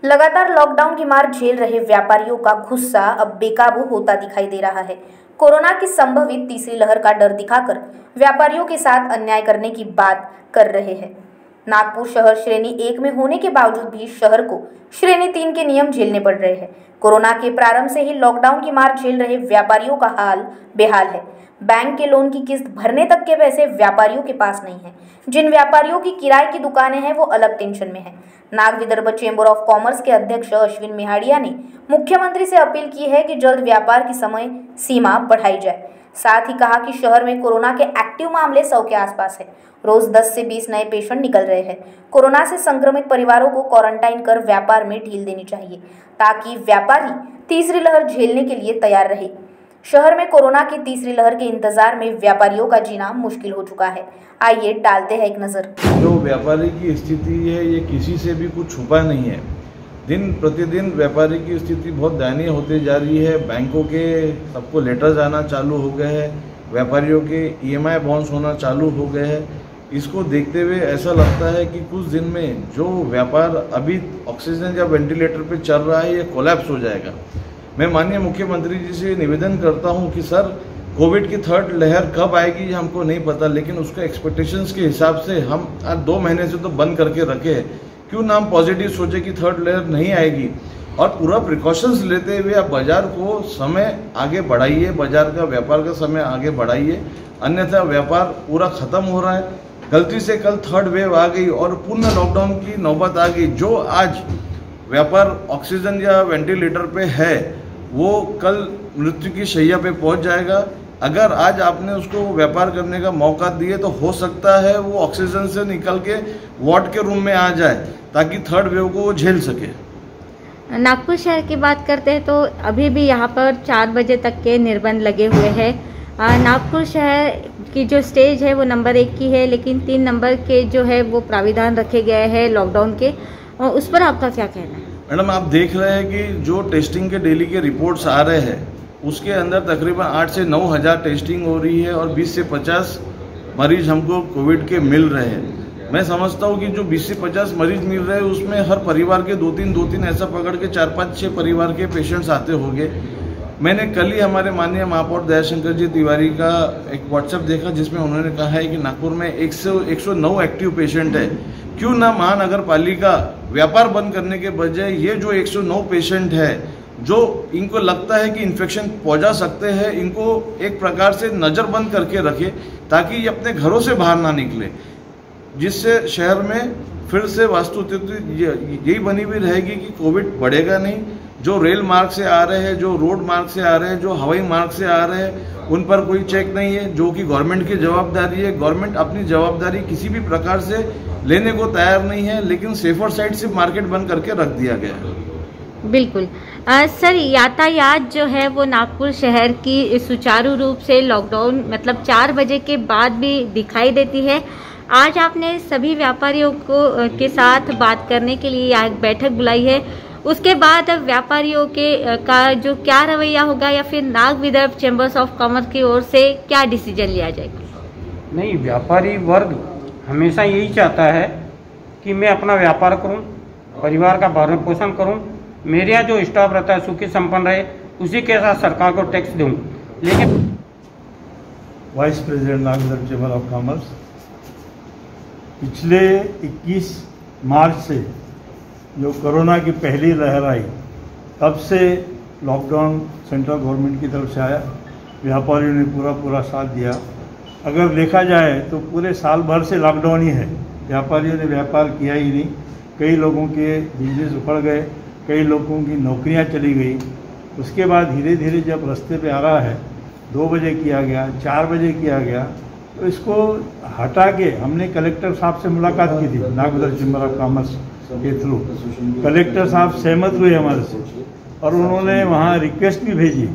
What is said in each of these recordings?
लगातार लॉकडाउन की मार झेल रहे व्यापारियों का गुस्सा अब बेकाबू होता दिखाई दे रहा है। कोरोना की संभवित तीसरी लहर का डर दिखाकर व्यापारियों के साथ अन्याय करने की बात कर रहे हैं। नागपुर शहर श्रेणी 1 में होने के बावजूद भी शहर को श्रेणी 3 के नियम झेलने पड़ रहे हैं। कोरोना के प्रारंभ से ही लॉकडाउन की मार झेल रहे व्यापारियों का हाल बेहाल है। बैंक के लोन की किस्त भरने तक के पैसे व्यापारियों के पास नहीं है। जिन व्यापारियों की किराए की दुकानें हैं वो अलग टेंशन में हैं। Nag Vidarbha chamber of commerce के अध्यक्ष अश्विन मिहाड़िया ने मुख्यमंत्री से अपील की है कि जल्द व्यापार की समय सीमा बढ़ाई जाए। साथ ही कहा कि शहर में कोरोना के एक्टिव मामले 100 के आसपास है। रोज 10 से 20 नए पेशेंट निकल रहे हैं। कोरोना से संक्रमित परिवारों को क्वारंटाइन कर व्यापार में ढील देनी चाहिए ताकि व्यापारी तीसरी लहर झेलने के लिए तैयार रहे। शहर में कोरोना की तीसरी लहर के इंतजार में व्यापारियों का जीना मुश्किल हो चुका है। आइए डालते हैं एक नजर। जो व्यापारी की स्थिति है ये किसी से भी कुछ छुपा नहीं है। दिन प्रतिदिन व्यापारी की स्थिति बहुत दयनीय होती जा रही है। बैंकों के सबको लेटर्स आना चालू हो गए हैं, व्यापारियों के EMI बाउंस होना चालू हो गए हैं। इसको देखते हुए ऐसा लगता है कि कुछ दिन में जो व्यापार अभी ऑक्सीजन या वेंटिलेटर पे चल रहा है ये कोलैप्स हो जाएगा। मैं माननीय मुख्यमंत्री जी से निवेदन करता हूं कि सर, कोविड की थर्ड लहर कब आएगी ये हमको नहीं पता, लेकिन उसका एक्सपेक्टेशंस के हिसाब से हम आज 2 महीने से तो बंद करके रखे हैं। क्यों ना हम पॉजिटिव सोचे कि थर्ड लहर नहीं आएगी और पूरा प्रिकॉशंस लेते हुए आप बाजार को समय आगे बढ़ाइए, बाजार का व्यापार का समय आगे बढ़ाइए, अन्यथा व्यापार पूरा खत्म हो रहा है। गलती से कल थर्ड वेव आ गई और पूर्ण लॉकडाउन की नौबत आ गई। जो आज व्यापार ऑक्सीजन या वेंटिलेटर पे है वो कल मृत्यु की शैया पे पहुंच जाएगा। अगर आज आपने उसको व्यापार करने का मौका दिए तो हो सकता है वो ऑक्सीजन से निकल के वार्ड के रूम में आ जाए ताकि थर्ड वेव को वो झेल सके। नागपुर शहर की बात करते हैं तो अभी भी यहाँ पर 4 बजे तक के निर्बंध लगे हुए हैं। नागपुर शहर की जो स्टेज है वो नंबर 1 की है, लेकिन 3 नंबर के जो है वो प्राविधान रखे गए हैं लॉकडाउन के, उस पर आपका क्या कहना है? मैडम, आप देख रहे हैं कि जो टेस्टिंग के डेली के रिपोर्ट्स आ रहे हैं उसके अंदर तकरीबन 8 से 9 हज़ार टेस्टिंग हो रही है और 20 से 50 मरीज हमको कोविड के मिल रहे हैं। मैं समझता हूँ कि जो 20 से 50 मरीज मिल रहे हैं उसमें हर परिवार के 2-3 ऐसा पकड़ के 4-5-6 परिवार के पेशेंट्स आते होंगे। मैंने कल ही हमारे माननीय महापौर दयाशंकर जी तिवारी का एक व्हाट्सएप देखा जिसमें उन्होंने कहा है कि नागपुर में 109 एक्टिव पेशेंट है। क्यों ना महानगर पालिका व्यापार बंद करने के बजाय ये जो 109 पेशेंट है जो इनको लगता है कि इन्फेक्शन पहुंचा सकते हैं, इनको एक प्रकार से नज़रबंद करके रखे ताकि ये अपने घरों से बाहर ना निकले, जिससे शहर में फिर से वास्तुस्थिति यही बनी हुई रहेगी कि कोविड बढ़ेगा नहीं। जो रेल मार्ग से आ रहे हैं, जो रोड मार्ग से आ रहे हैं, जो हवाई मार्ग से आ रहे हैं, उन पर कोई चेक नहीं है, जो कि गवर्नमेंट की जवाबदारी है। गवर्नमेंट अपनी जवाबदारी किसी भी प्रकार से लेने को तैयार नहीं है, लेकिन सेफर साइड से मार्केट बंद करके रख दिया गया है। बिल्कुल सर, यातायात जो है वो नागपुर शहर की सुचारू रूप से लॉकडाउन मतलब 4 बजे के बाद भी दिखाई देती है। आज आपने सभी व्यापारियों को के साथ बात करने के लिए यहाँ एक बैठक बुलाई है, उसके बाद अब व्यापारियों के का जो क्या रवैया होगा या फिर Nag Vidarbha chambers of commerce की ओर से क्या डिसीजन लिया जाएगा? नहीं, व्यापारी वर्ग हमेशा यही चाहता है कि मैं अपना व्यापार करूं, परिवार का भरण पोषण करूं, मेरे यहाँ जो स्टाफ रहता है सुखी संपन्न रहे, उसी के साथ सरकार को टैक्स दूं। लेकिन vice president Nag Vidarbha chamber of commerce, पिछले 21 मार्च से जो कोरोना की पहली लहर आई तब से लॉकडाउन सेंट्रल गवर्नमेंट की तरफ से आया। व्यापारियों ने पूरा साथ दिया। अगर देखा जाए तो पूरे साल भर से लॉकडाउन ही है, व्यापारियों ने व्यापार किया ही नहीं। कई लोगों के बिजनेस उखड़ गए, कई लोगों की नौकरियां चली गई। उसके बाद धीरे धीरे जब रास्ते पे आ रहा है, 2 बजे किया गया, 4 बजे किया गया, तो इसको हटा के हमने कलेक्टर साहब से मुलाकात की थी Nag Vidarbha chamber of commerce के थ्रू। कलेक्टर साहब सहमत हुए हमारे से और उन्होंने वहाँ रिक्वेस्ट भी भेजी,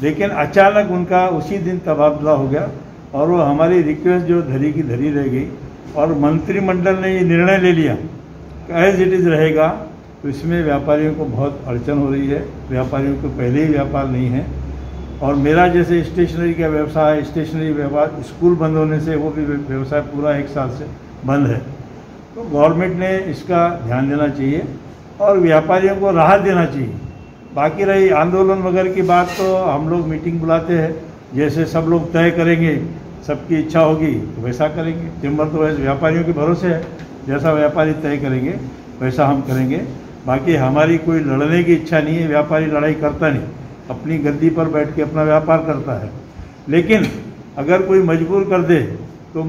लेकिन अचानक उनका उसी दिन तबादला हो गया और वो हमारी रिक्वेस्ट जो धरी की धरी रह गई और मंत्रिमंडल ने ये निर्णय ले लिया एज इट इज़ रहेगा। तो इसमें व्यापारियों को बहुत अड़चन हो रही है। व्यापारियों को पहले ही व्यापार नहीं है और मेरा जैसे स्टेशनरी का व्यवसाय, स्टेशनरी व्यवसाय स्कूल बंद होने से वो भी व्यवसाय पूरा 1 साल से बंद है। तो गवर्नमेंट ने इसका ध्यान देना चाहिए और व्यापारियों को राहत देना चाहिए। बाकी रही आंदोलन वगैरह की बात, तो हम लोग मीटिंग बुलाते हैं, जैसे सब लोग तय करेंगे, सबकी इच्छा होगी तो वैसा करेंगे। चैम्बर तो वैसे व्यापारियों के भरोसे है, जैसा व्यापारी तय करेंगे वैसा हम करेंगे। बाकी हमारी कोई लड़ने की इच्छा नहीं है, व्यापारी लड़ाई करता नहीं, अपनी गद्दी पर बैठ के अपना व्यापार करता है। लेकिन अगर कोई मजबूर कर दे तो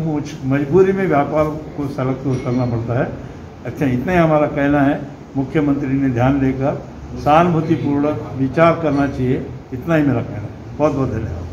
मजबूरी में व्यापार को सड़क पर उतरना पड़ता है। अच्छा, इतना ही हमारा कहना है। मुख्यमंत्री ने ध्यान देकर सहानुभूतिपूर्ण विचार करना चाहिए, इतना ही मेरा कहना है। बहुत बहुत धन्यवाद।